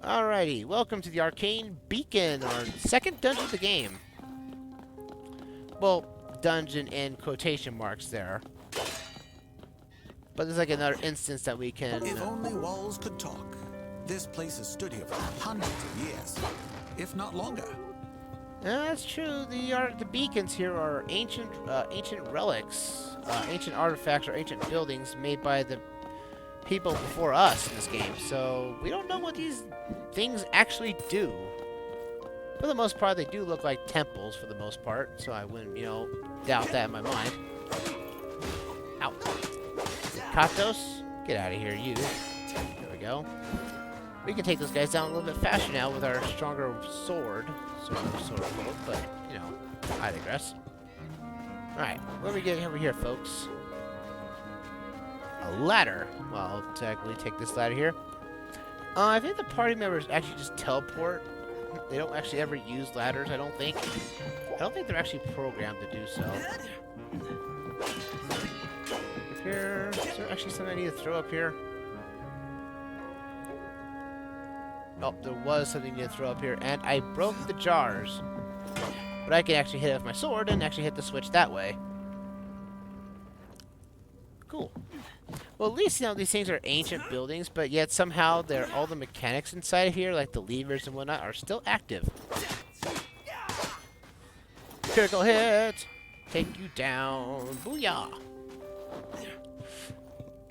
Alrighty, welcome to the Arcane Beacon, our second dungeon of the game. Well, dungeon in quotation marks there. But there's like another instance that we can... If only walls could talk. This place has stood here for hundreds of years, if not longer. That's true. The beacons here are ancient relics, ancient artifacts or ancient buildings made by the people before us in this game. So we don't know what these things actually do. For the most part, they do look like temples for the most part. So I wouldn't, doubt that in my mind. Ow. Katos, get out of here, you. There we go. We can take those guys down a little bit faster now with our stronger sword. Sword bolt, but, I digress. Alright, what do we get over here, folks? A ladder. Well, I'll technically take this ladder here. I think the party members actually just teleport. They don't actually ever use ladders, I don't think. I don't think they're actually programmed to do so. Here, is there actually something I need to throw up here? Oh, there was something I need to throw up here, and I broke the jars. But I can actually hit it with my sword and actually hit the switch that way. Cool. Well, at least, these things are ancient buildings, but yet somehow all the mechanics inside here, like the levers and whatnot, are still active. Critical hit! Take you down. Booyah!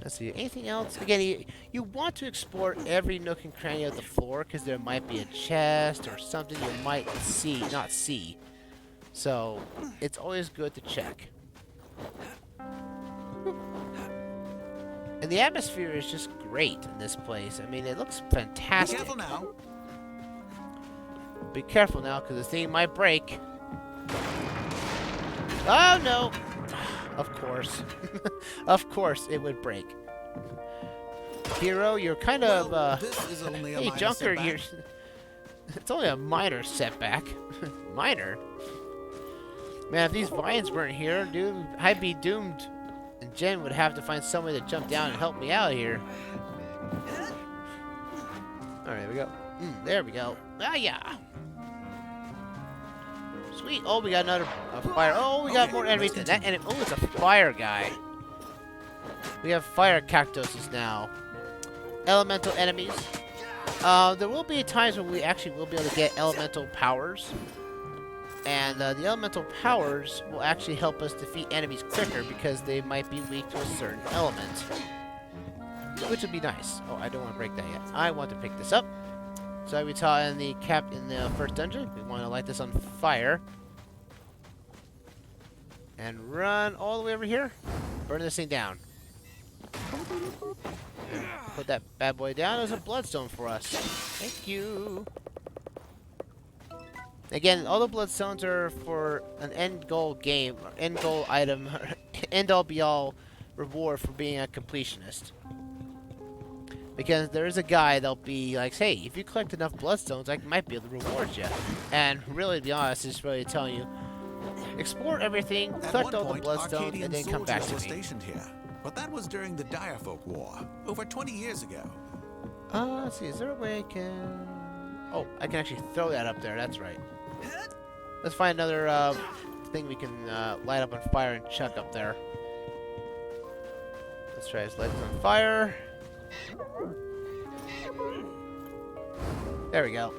Let's see, anything else? Again, you want to explore every nook and cranny of the floor, because there might be a chest or something you might not see. So, it's always good to check. And the atmosphere is just great in this place. I mean, it looks fantastic. Be careful now. Be careful now, because the thing might break. Oh, no! Of course. Of course it would break. Hero, you're kind of, this is only a hey, minor Junker, setback. it's only a minor setback. Minor? Man, if these vines weren't here, dude, I'd be doomed. And Jen would have to find some way to jump down and help me out here. Alright, there we go. There we go. Ah, yeah. Sweet. Oh, we got another fire. Oh, we got more enemies than that. And oh, it's a fire guy. We have fire cactuses now. Elemental enemies. There will be times when we actually will be able to get elemental powers. And the elemental powers will actually help us defeat enemies quicker because they might be weak to a certain element. Which would be nice. Oh, I don't want to break that yet. I want to pick this up. So we saw in the first dungeon, we want to light this on fire. And run all the way over here. Burn this thing down. And put that bad boy down as a bloodstone for us. Thank you. Again, all the bloodstones are for an end goal game, or end goal item, or end all be all reward for being a completionist. Because there is a guy that'll be like, hey, if you collect enough bloodstones, I might be able to reward you. And really, to be honest, it's really telling you, explore everything, collect all the bloodstones, and then come back to me. Stationed here, but that was during the Direfolk War, over 20 years ago. Let's see, is there a way I can... Oh, I can actually throw that up there, that's right. Let's find another thing we can light up on fire and chuck up there. Let's try this. Light this on fire. There we go.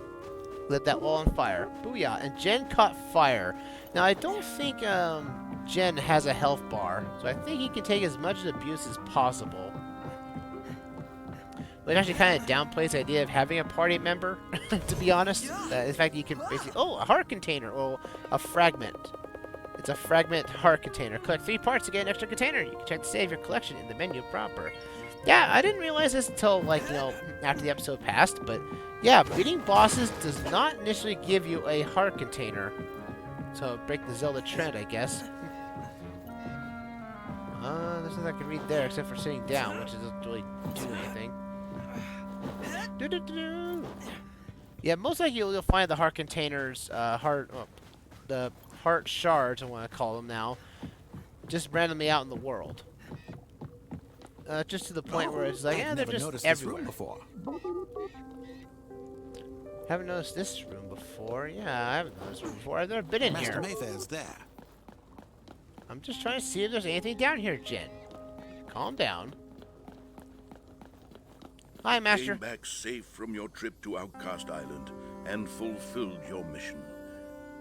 Lit that wall on fire. Booyah. And Jen caught fire. Now, I don't think Jen has a health bar, so I think he can take as much abuse as possible. Which actually kind of downplays the idea of having a party member, to be honest. In fact, you can basically... Oh, a heart container, or a fragment. It's a fragment heart container. Collect 3 parts to get an extra container. You can check to save your collection in the menu proper. Yeah, I didn't realize this until, like, after the episode passed, but yeah, beating bosses does not initially give you a heart container. So, break the Zelda trend, I guess. There's nothing I can read there except for sitting down, which doesn't really do anything. Yeah, most likely you'll find the heart containers, the heart shards, I want to call them now, just randomly out in the world. Just to the point where it's like, I've yeah, they're never just noticed everywhere. this room before. Haven't noticed this room before. Yeah, I haven't noticed this room before. I've never been in Master here. Mayfair's there. I'm just trying to see if there's anything down here, Jen. Calm down. Hi, Master. Came back safe from your trip to Outcast Island and fulfilled your mission.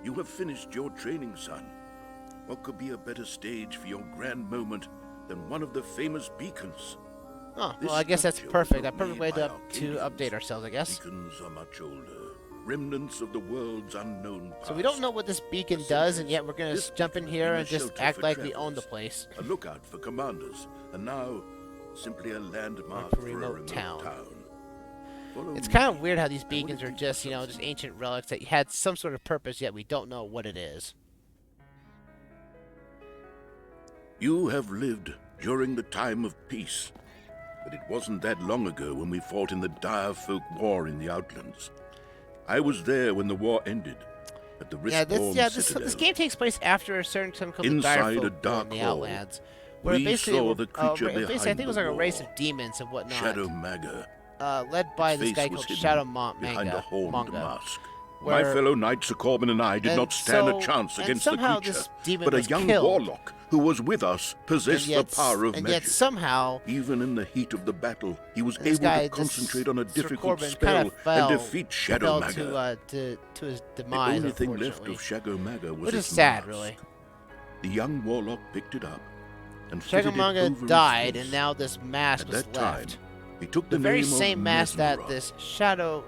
You have finished your training, son. What could be a better stage for your grand moment than one of the famous beacons? Oh, This well, I guess that's structure perfect. was A perfect made way by to Arcanians. update ourselves, I guess. Beacons are much older, remnants of the world's unknown past. So we don't know what this beacon does, and yet we're gonna This jump in beacon here has and been a just shelter act for like we own the travelers, place. a lookout for commanders, and now simply a landmark Like a for a remote remote town. town. Follow It's me. kind of weird how these I want beacons to are keep just, you know, myself just ancient relics that had some sort of purpose, yet we don't know what it is. You have lived during the time of peace, but it wasn't that long ago when we fought in the dire folk war in the Outlands. I was there when the war ended, at the Yeah, Riftborn this Citadel. game takes place after a certain time called the Inside Dire a Folk War dark in the hall, Outlands, where we basically, saw the creature basically, I behind think it was the like a race wall. of demons and whatnot, Shadow Maga, led by Its this face guy was called hidden Shadow behind a Manga. horned mask. where- My fellow knight Sir Corbin and I did and not stand so- a chance and against the somehow creature, this demon but a was young killed. warlock who was with us And possessed yet, the power of and magic. yet somehow, Even in the heat of the battle, he was this able guy, to concentrate on a Sir difficult Corbin, spell kind of fell, and defeat Shadow fell Maga. to his The demise, only thing left unfortunately. of Shadow Maga was Which is its sad, mask. really. The young warlock picked it up and Shadow fitted it Manga over his died, face. and now this mask At was that time, left. he took The the very name same of mask that Mesmeroth. this I owe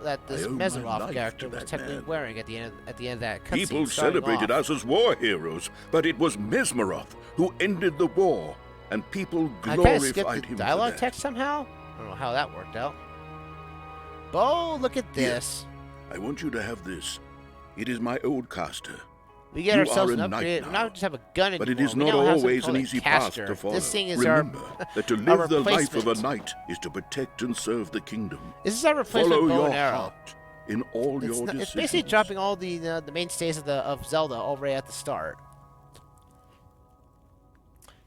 my Mesmeroth life character to was that technically man. wearing at the end of that cutscene. People starting celebrated off. us as war heroes, but it was Mesmeroth who ended the war, and people I kind of skipped glorified the him dialogue for that. text somehow. I don't know how that worked out. Bo, look at Here. this. I want you to have this. It is my old caster. We get You ourselves are an a knight upgrade. We now, don't just have a gun anymore. But it is We not now have something always called an a easy caster. path to follow. This thing is Remember that to our live the life of a replacement. knight is to protect and serve the kingdom. This is our replacement Follow bow your and arrow. heart in all It's, your not- decisions. it's basically dropping all the mainstays of Zelda already at the start.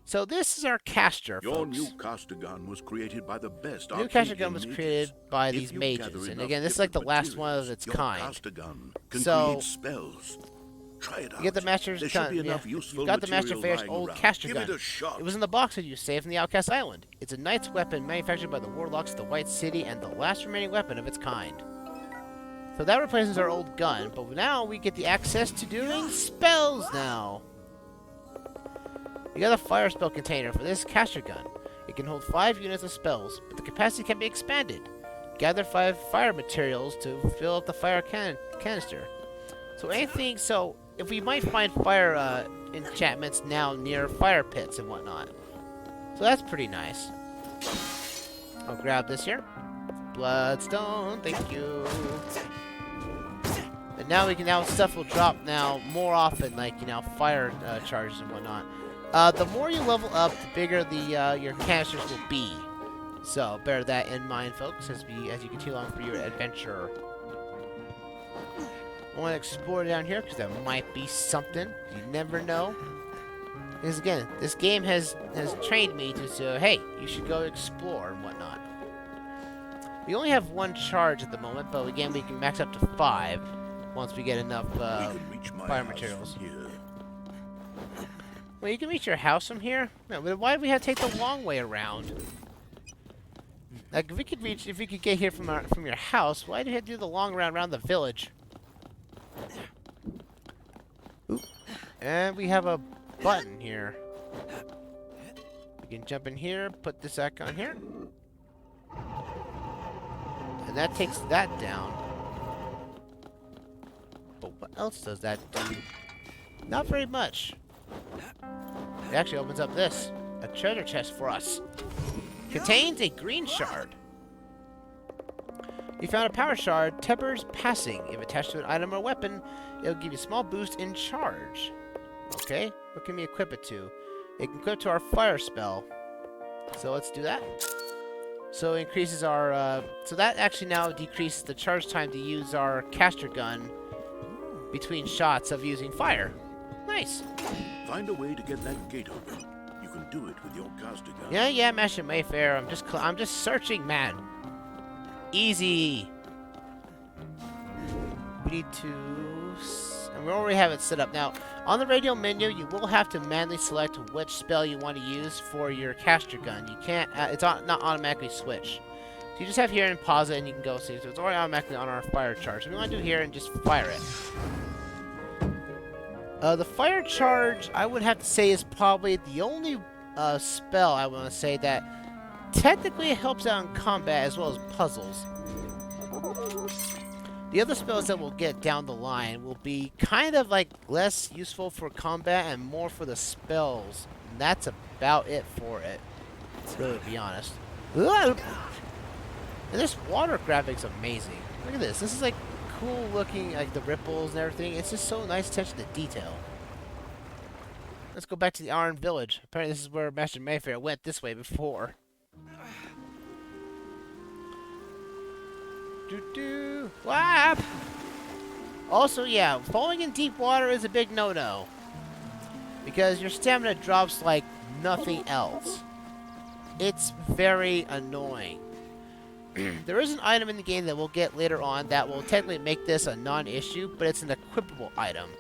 So this is our caster, Your folks. new caster gun was created by the best The new caster gun Arcadian was mages. created by If these you mages, gather and enough again, this is like the different last one of materials, its your kind. caster gun can So- create spells. Try it out. You get the Master's there gun. should be Yeah. enough useful You got the Master material Fair's lying old around. caster Give gun. it a shot. It was in the box that you saved from the Outcast Island. It's a knight's weapon manufactured by the warlocks of the White City and the last remaining weapon of its kind. So that replaces our old gun, but now we get the access to doing spells now. You got a fire spell container for this caster gun. It can hold 5 units of spells, but the capacity can be expanded. Gather 5 fire materials to fill up the fire canister. So if we might find fire enchantments now near fire pits and whatnot. So that's pretty nice. I'll grab this here. Bloodstone, thank you. And now stuff will drop now more often, like, you know, fire charges and whatnot. The more you level up, the bigger the your canisters will be. So bear that in mind, folks, as you continue on for your adventure. I want to explore down here because there might be something. You never know. Because again, this game has trained me to say, hey, you should go explore and whatnot. We only have 1 charge at the moment, but again, we can max up to 5 once we get enough We can reach my fire house materials. from here. Well, you can reach your house from here? No, but why do we have to take the long way around? Like, if we could get here from your house, why do you have to do the long round around the village? Oop. And we have a button here. We can jump in here, put this back on here. And that takes that down. But what else does that do? Not very much. It actually opens up this. A treasure chest for us. Contains a green shard. You found a power shard, Tepper's Passing. If attached to an item or weapon, it'll give you a small boost in charge. Okay, what can we equip it to? It can equip to our fire spell. So let's do that. So it increases our, so that actually now decreases the charge time to use our caster gun between shots of using fire. Nice. Find a way to get that gate open. You can do it with your caster gun. Yeah, Master Mayfair. I'm just searching, man. Easy. We need to, and we already have it set up now. On the radio menu, you will have to manually select which spell you want to use for your caster gun. You can't, not automatically switch. So you just have here and pause it, and you can go see. So it's already automatically on our fire charge. So we want to do here and just fire it. The fire charge, I would have to say, is probably the only spell I want to say that technically helps out in combat as well as puzzles. The other spells that we'll get down the line will be kind of like less useful for combat and more for the spells. And that's about it for it, really, to be honest. And this water graphic's amazing. Look at this. This is like cool looking, like the ripples and everything. It's just so nice attention to detail. Let's go back to the Arne Village. Apparently this is where Master Mayfair went this way before. Whap! Also, yeah, falling in deep water is a big no-no. Because your stamina drops like nothing else. It's very annoying. There is an item in the game that we'll get later on that will technically make this a non-issue, but it's an equipable item.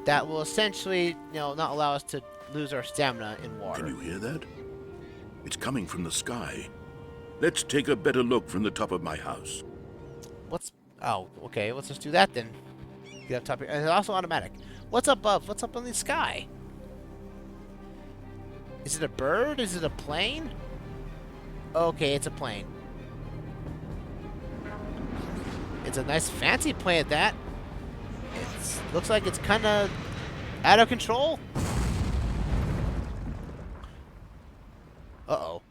That will essentially, not allow us to lose our stamina in water. Can you hear that? It's coming from the sky. Let's take a better look from the top of my house. Oh, okay, let's just do that then. Get up top here. And it's also automatic. What's above? What's up in the sky? Is it a bird? Is it a plane? Okay, it's a plane. It's a nice fancy plane at that. It looks like it's kind of out of control. Uh-oh.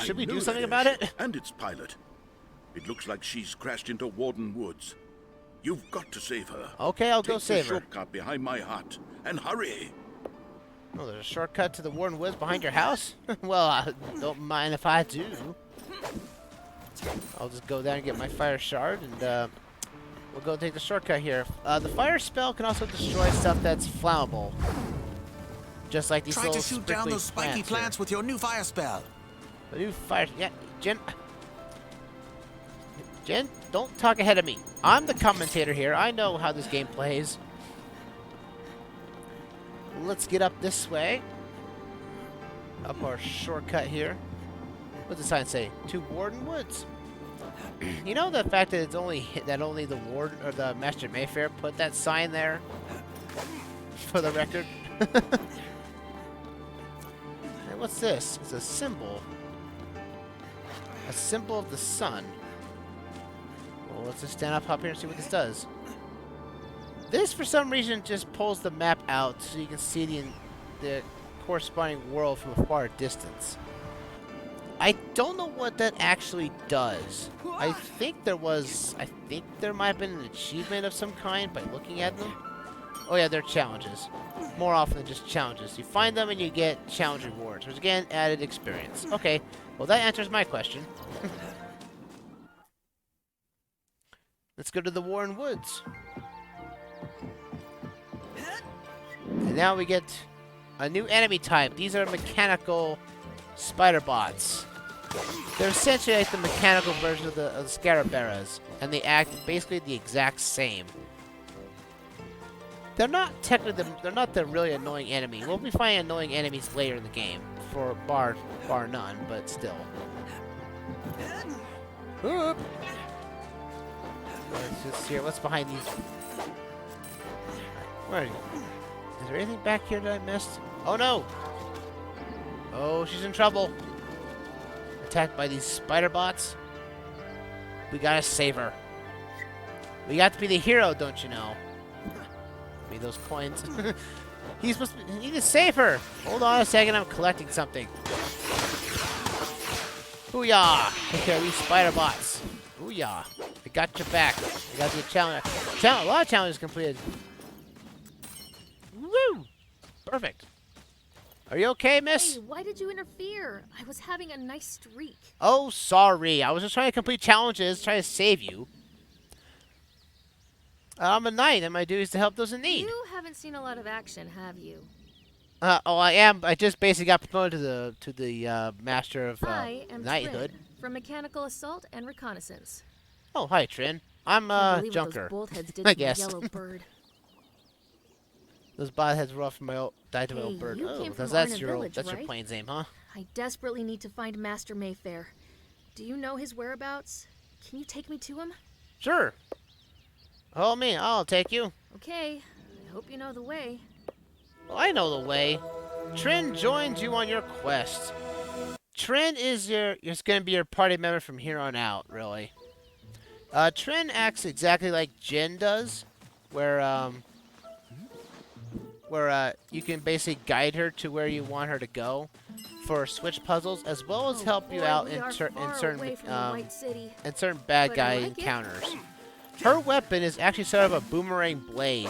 Should we do something about it? And its pilot. It looks like she's crashed into Warden Woods. You've got to save her. Okay, I'll go save her. Take the shortcut behind my hut, and hurry. Oh, there's a shortcut to the Warden Woods behind your house? Well, I don't mind if I do. I'll just go down and get my fire shard, and we'll go take the shortcut here. The fire spell can also destroy stuff that's flammable. Just like these little Try to shoot down those spiky plants with your new fire spell. The new fire... Yeah, Jen, don't talk ahead of me. I'm the commentator here. I know how this game plays. Let's get up this way. Up our shortcut here. What's the sign say? To Warden Woods. You know the fact that it's only the Warden or the Master Mayfair put that sign there? For the record. And what's this? It's a symbol. A symbol of the sun. Well, let's just stand up here and see what this does. This, for some reason, just pulls the map out so you can see the corresponding world from a far distance. I don't know what that actually does. I think there might have been an achievement of some kind by looking at them. Oh yeah, they're challenges. More often than just challenges. You find them and you get challenge rewards, which again, added experience. Okay, well that answers my question. Let's go to the Warden Woods. And now we get a new enemy type. These are mechanical spider bots. They're essentially like the mechanical version of the Scaraberas, and they act basically the exact same. They're not technically they're not the really annoying enemy. We'll be finding annoying enemies later in the game, for bar none, but still. Oop. Let's just see what's behind these. Where are you? Is there anything back here that I missed? Oh no! Oh, she's in trouble. Attacked by these spider bots. We gotta save her. We got to be the hero, don't you know? Be those coins. He's supposed to. He need to save her. Hold on a second. I'm collecting something. Booyah! Take care of these spider bots. Booyah! I got your back. I got the challenge. A lot of challenges completed. Woo! Perfect. Are you okay, miss? Hey, why did you interfere? I was having a nice streak. Oh, sorry. I was just trying to complete challenges, trying to save you. I'm a knight, and my duty is to help those in need. You haven't seen a lot of action, have you? Oh, I am. I just basically got promoted to the master of I am knighthood. Trin, from Mechanical Assault and Reconnaissance. Oh, hi, Trin. I'm Can't believe what Junker. those boltheads did I to guess. my yellow bird. Those botheads were off my died to my Hey, old bird. you Oh, came from that's Arne your Village, that's your right? plane's name, huh? I desperately need to find Master Mayfair. Do you know his whereabouts? Can you take me to him? Sure. Hold me. I'll take you. Okay. I hope you know the way. Well, I know the way. Trin joins you on your quest. Trin is going to be your party member from here on out, really. Trin acts exactly like Jin does, where you can basically guide her to where you want her to go for switch puzzles, as well as help you out in certain bad guy encounters. Her weapon is actually sort of a boomerang blade,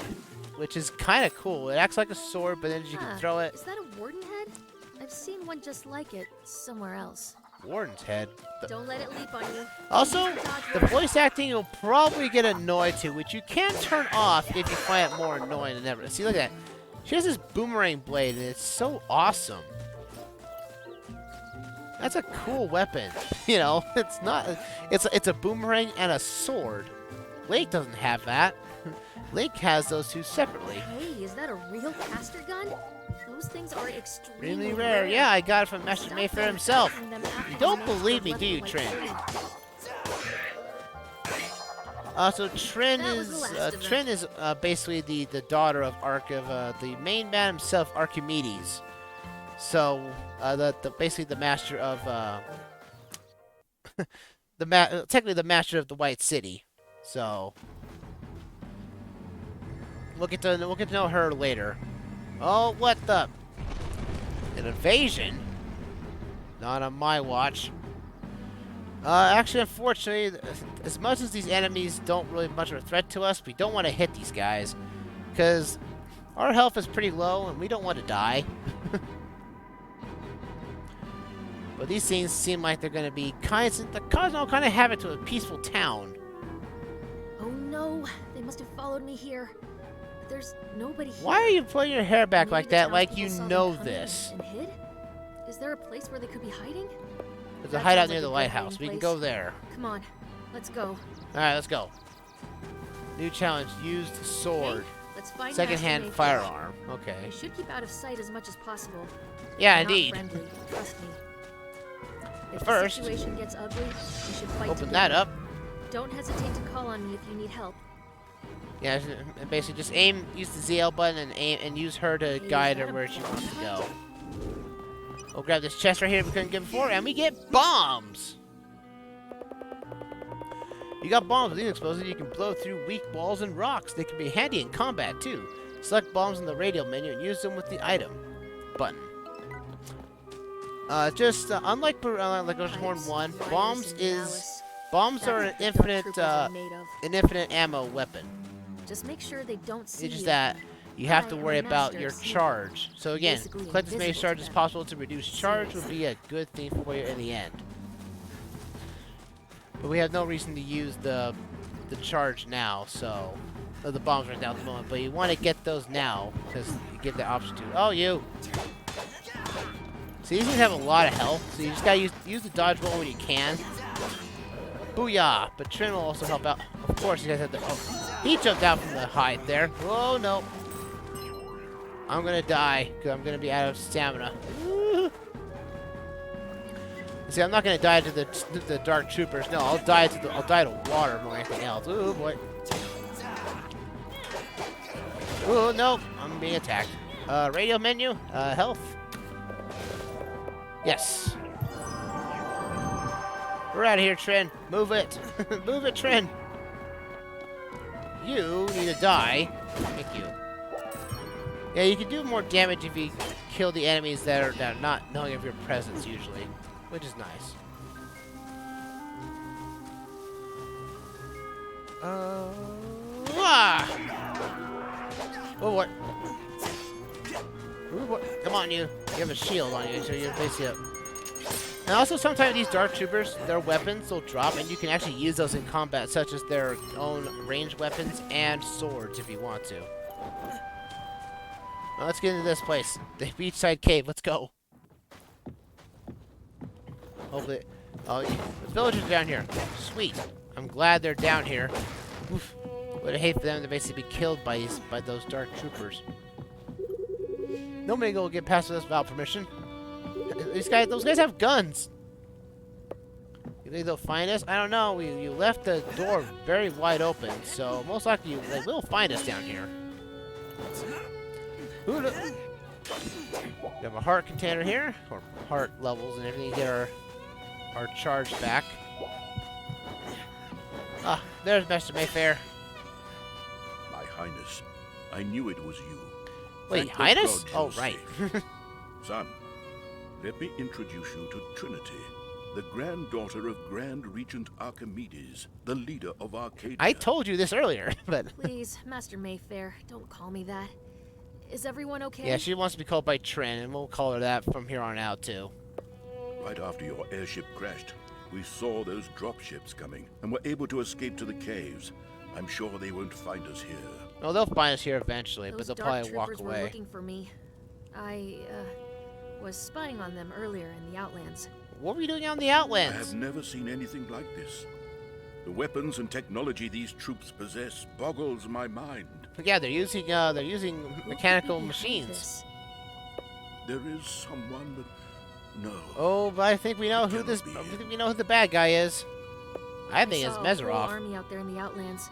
which is kind of cool. It acts like a sword, but then you can throw it. Is that a warden head? I've seen one just like it somewhere else. Warden's head. Don't let it leap on you. Also, the voice acting you'll probably get annoyed to, which you can turn off if you find it more annoying than ever. See, look at that. She has this boomerang blade, and it's so awesome. That's a cool weapon. You know, it's not. It's a boomerang and a sword. Link doesn't have that. Link has those two separately. Hey, is that a real caster gun? Those things are extremely Really rare. Yeah, I got it from Master Mayfair himself. You don't believe me, do you, Trin? So Trin is basically the daughter of the main man himself, Archimedes. So basically the master of technically the master of the White City. So we'll get to know her later. Oh, what the? An invasion? Not on my watch. Actually, unfortunately, as much as these enemies don't really much of a threat to us, we don't want to hit these guys, because our health is pretty low and we don't want to die. But these things seem like they're going to be kind of have it to a peaceful town. Oh no, they must have followed me here. But there's nobody here. Why are you pulling your hair back Maybe like the that, like you townspeople saw them know come in this? And hid? Is there a place where they could be hiding? There's a That hideout sounds near like the a good lighthouse. hiding We can place. go there. Come on, let's go. Alright, let's go. New challenge, use the sword. Okay, let's find Second-hand Master Mayfair. firearm. Okay. We should keep out of sight as much as possible. Yeah, They're not indeed. friendly, trust me. If First, the situation gets ugly, we should fight open together. that up. Don't hesitate to call on me if you need help. Yeah, and basically just use the ZL button and use her to Hey, guide is her that a where she bomb wants to go. hut? We'll grab this chest right here we couldn't get before, and we get bombs! You got bombs with these explosives, you can blow through weak walls and rocks. They can be handy in combat, too. Select bombs in the radio menu and use them with the item button. Unlike Oceanhorn 1, bombs are an infinite ammo weapon. Just make sure they don't see It's just you. that you have to I am worry a about master your of sneak. charge. So again, Basically collect as many invisible to charges as them. possible to reduce charge would be a good thing for you in the end. But we have no reason to use the charge now, so the bombs right now at the moment. But you want to get those now because you get the option to. Oh, you! So these things have a lot of health, so you just gotta use the dodge roll when you can. Booyah! But Trin will also help out. Of course, you guys have to. Oh, he jumped out from the height there. Oh no! I'm gonna die because I'm gonna be out of stamina. See, I'm not gonna die to the dark troopers. No, I'll die to water more than anything else. Ooh boy. Ooh no! I'm being attacked. Radio menu. Health. Yes. We're out of here, Trin. Move it. Move it, Trin. You need to die. Thank you. Yeah, you can do more damage if you kill the enemies that are not knowing of your presence, usually. Which is nice. Oh, what? Ooh, come on, you. You have a shield on you, so you're basically up. And also, sometimes these Dark Troopers, their weapons will drop, and you can actually use those in combat, such as their own ranged weapons and swords if you want to. Well, let's get into this place. The Beachside Cave. Let's go. Hopefully... Oh, the villagers are down here. Sweet. I'm glad they're down here. Oof. Would hate for them to basically be killed by those Dark Troopers. Nobody will get past this without permission. Those guys have guns. You think they'll find us? I don't know. You left the door very wide open, so most likely they will find us down here. We have a heart container here, or heart levels and everything to get our charge back. Ah, there's Master Mayfair. My Highness, I knew it was you. Wait, Thank the Highness? gods Oh, you're right. safe. Son, let me introduce you to Trinity, the granddaughter of Grand Regent Archimedes, the leader of Arcadia. I told you this earlier, but... Please, Master Mayfair, don't call me that. Is everyone okay? Yeah, she wants to be called by Trin, and we'll call her that from here on out, too. Right after your airship crashed, we saw those dropships coming and were able to escape to the caves. I'm sure they won't find us here. Well, they'll find us here eventually, Those but they'll dark probably walk troopers were away. looking for me. I was spying on them earlier in the Outlands. What were you doing out in the I Outlands? have never seen anything like this. The weapons and technology these troops possess boggles my mind. Yeah, they're using mechanical Who could be behind machines. this? There is someone, but no. Oh, but I think we know who It cannot be. we know who the bad guy is. I think it's saw a whole Meseroth. army out there in the Outlands.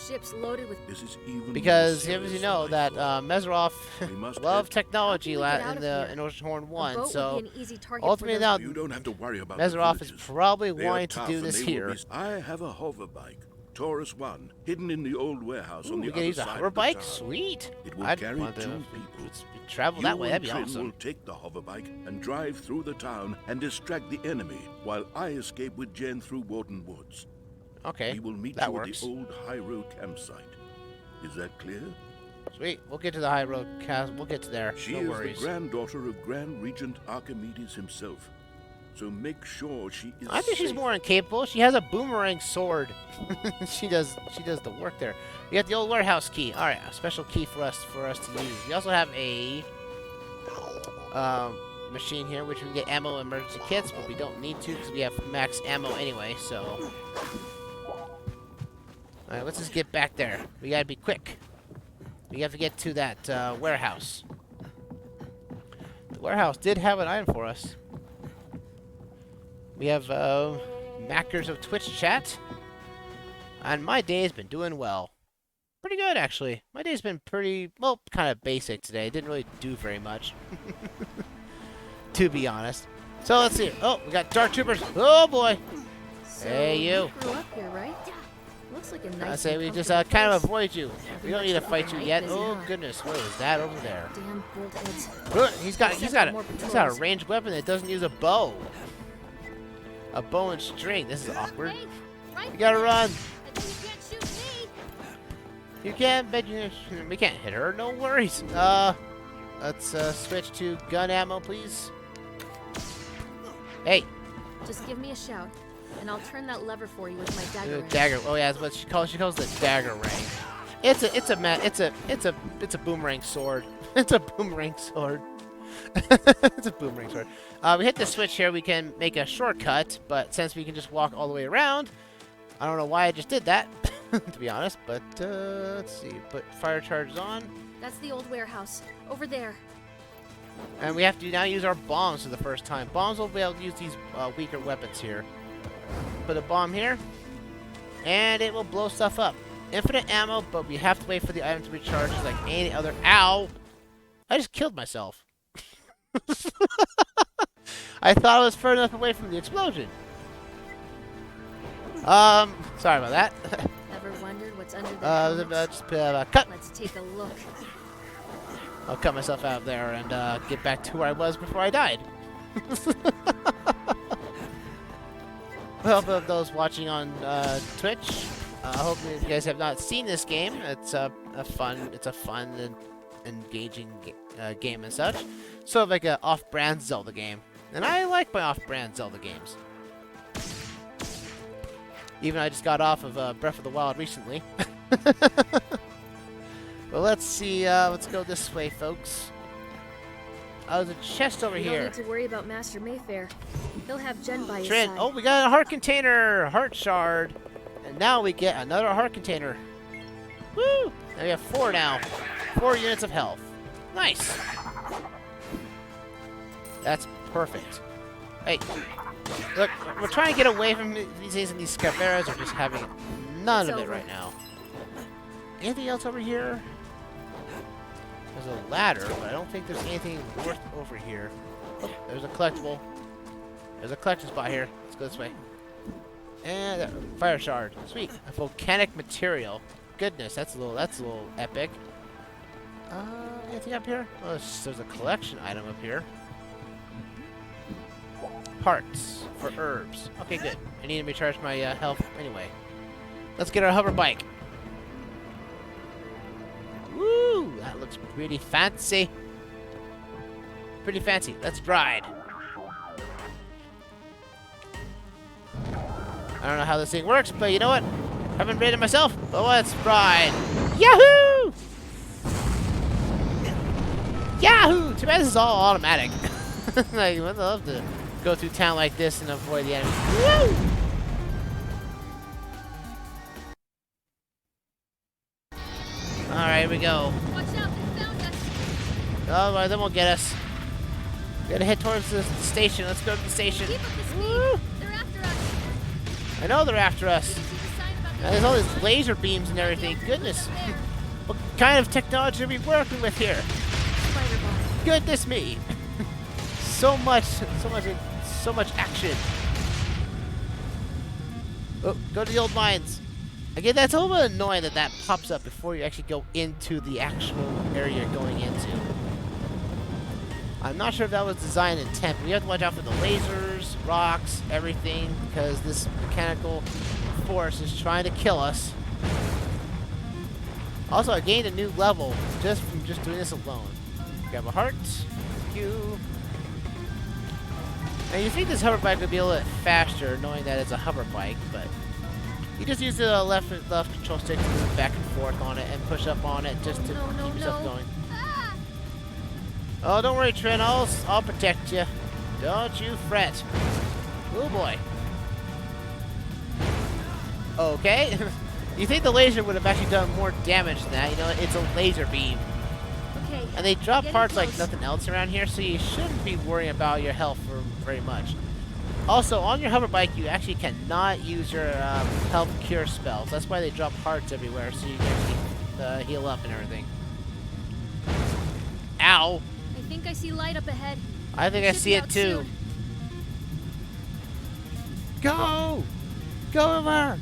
Ships loaded with... This is even Because more as you serious know than I that thought. Meseroth We must loved head- technology How can we get out in of here? Oceanhorn A 1, boat so would be an easy target ultimately for now those... You don't have to worry about Meseroth the is villages. probably They are wanting to tough do and this they will here. be- I have a hover bike, Taurus 1, hidden in the old warehouse Ooh, on we the can other use a side hover of the bike? town. Sweet. It will I'd carry want to 2 people. travel that way. That'd be Trin awesome. will take the hover bike and drive through the town and distract the enemy while I escape with Jen through Warden Woods. Okay, We will meet that you works. at the old High Road campsite. Is that clear? Sweet. We'll get to the high road cast. We'll get to there. She No is worries. the granddaughter of Grand Regent Archimedes himself. So make sure she is I think she's safe. more incapable. She has a boomerang sword. she does the work there. We got the old warehouse key. All right, a special key for us to use. We also have a machine here, which we can get ammo and emergency kits, but we don't need to because we have max ammo anyway. So, all right, let's just get back there. We gotta be quick. We have to get to that warehouse. The warehouse did have an item for us. We have Mackers of Twitch chat. And my day has been doing well. Pretty good, actually. My day's been pretty, well, kind of basic today. Didn't really do very much. To be honest. So let's see. Oh, we got Dark Troopers. Oh, boy. So Hey, you. grew up here, right? Looks like a nice I say and we just comfortable kind of place. avoid you. We don't need to fight you Night yet. busy, Oh, huh? goodness. What is that over there? Damn boltheads. Look, he's got More a patrols. ranged weapon that doesn't use a bow. A bow and string. This is awkward. You gotta run. You can, but we can't hit her. No worries. Let's switch to gun ammo, please. Hey, Just give me a shout, and I'll turn that lever for you with my dagger. ring. dagger. Oh yeah, that's what she calls. She calls the dagger ring. It's a boomerang sword. It's a boomerang sword. It's a boomerang sword. We hit the switch here. We can make a shortcut, but since we can just walk all the way around, I don't know why I just did that, to be honest. But let's see. Put fire charges on, That's the old warehouse over there. and we have to now use our bombs for the first time. Bombs will be able to use these weaker weapons here. Put a bomb here, and it will blow stuff up. Infinite ammo, but we have to wait for the item to be charged just like any other. Ow! I just killed myself. I thought I was far enough away from the explosion. Sorry about that. Ever wondered what's under the helmets? Just cut. Let's take a look. I'll cut myself out of there and get back to where I was before I died. Well, for those watching on Twitch, hopefully you guys have not seen this game. It's a fun and engaging game and such. Sort of like a off-brand Zelda game. And I like my off-brand Zelda games. Even I just got off of Breath of the Wild recently. Well, let's see. Let's go this way, folks. Oh, there's a chest over You here. don't need to worry about Master Mayfair. He'll have Jen by his Trin. side. Oh, we got a heart container. Heart shard. And now we get another heart container. Woo! Now we have 4 now. 4 units of health. Nice. That's perfect. Hey, look, we're trying to get away from these things, and these scaveras are just having none of it right now. Anything else over here? There's a ladder, but I don't think there's anything worth over here. Oh, there's a collectible. There's a collection spot here. Let's go this way. And a fire shard. Sweet. A volcanic material. Goodness, that's a little epic. Anything up here? Oh, there's a collection item up here. Parts for herbs. Okay, good. I need to recharge my health anyway. Let's get our hover bike. Woo! That looks pretty fancy. Pretty fancy. Let's ride. I don't know how this thing works, but you know what? I haven't ridden it myself, but let's ride. Yahoo! Yahoo! Too bad this is all automatic. Like, I'd love to go through town like this and avoid the enemy. Woo! Alright, here we go. Watch out, they found us. Oh, well, they won't get us. We gotta head towards the station. Let's go to the station. Keep up the speed. Woo! They're after us. I know they're after us. Did you see the sign about Now, there's all these laser beams and everything. Goodness. What kind of technology are we working with here? Spider ball. Goodness me. So much action. Oh, go to the old mines. Again, that's a little bit annoying that that pops up before you actually go into the actual area you're going into. I'm not sure if that was design intent, but you have to watch out for the lasers, rocks, everything, because this mechanical force is trying to kill us. Also, I gained a new level just from just doing this alone. Grab a heart. Thank you. Now, you think this hover bike would be a little bit faster, knowing that it's a hover bike, but you just use the left control stick to move back and forth on it and push up on it just to keep yourself going. Ah! Oh, don't worry, Trin. I'll protect you. Don't you fret. Oh boy. Okay. You think the laser would have actually done more damage than that? You know, it's a laser beam. Okay. And they drop getting parts like close. nothing else around here, so you shouldn't be worrying about your health for very much. Also, on your hover bike, you actually cannot use your health cure spells. That's why they drop hearts everywhere, so you can actually heal up and everything. Ow! I think I see light up ahead. I think I see it too. Go! Go over!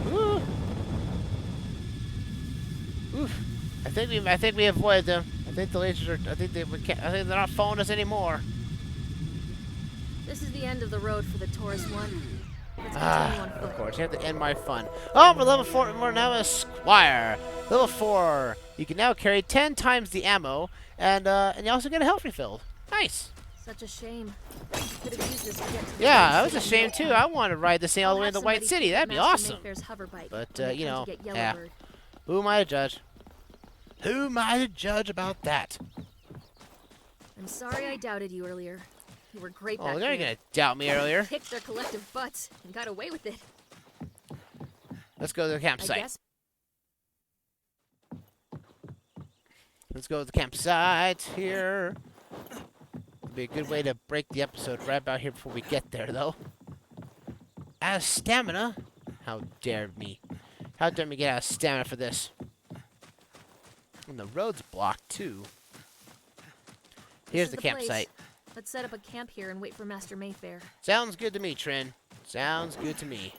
Ooh. Oof. I think we avoided them. I think the lasers are. I think they're not following us anymore. This is the end of the road for the tourist one. Let's continue on foot. Of course, you have to end my fun. Oh, we're level 4. We're now a squire. Level 4. You can now carry 10 times the ammo, and you also get a health refilled. Nice. Such a shame. Could have used this to get to the Yeah, main that was a city. shame too. I want to ride this thing all the way to the White City. That'd be Master awesome. Mayfair's hover bike But, when they you come know, to get yeah. Yellowbird. Who am I to judge? Who am I to judge about that? I'm sorry I doubted you earlier. You were great Oh, back they're there. gonna doubt me earlier. Kicked their collective butts and got away with it. Let's go to the I campsite. guess. Let's go to the campsite here. Would be a good way to break the episode right about here before we get there, though. Out of stamina? How dare me? How dare me get out of stamina for this? And the road's blocked too. Here's This the is place. campsite. Let's set up a camp here and wait for Master Mayfair. Sounds good to me, Trin. Sounds good to me.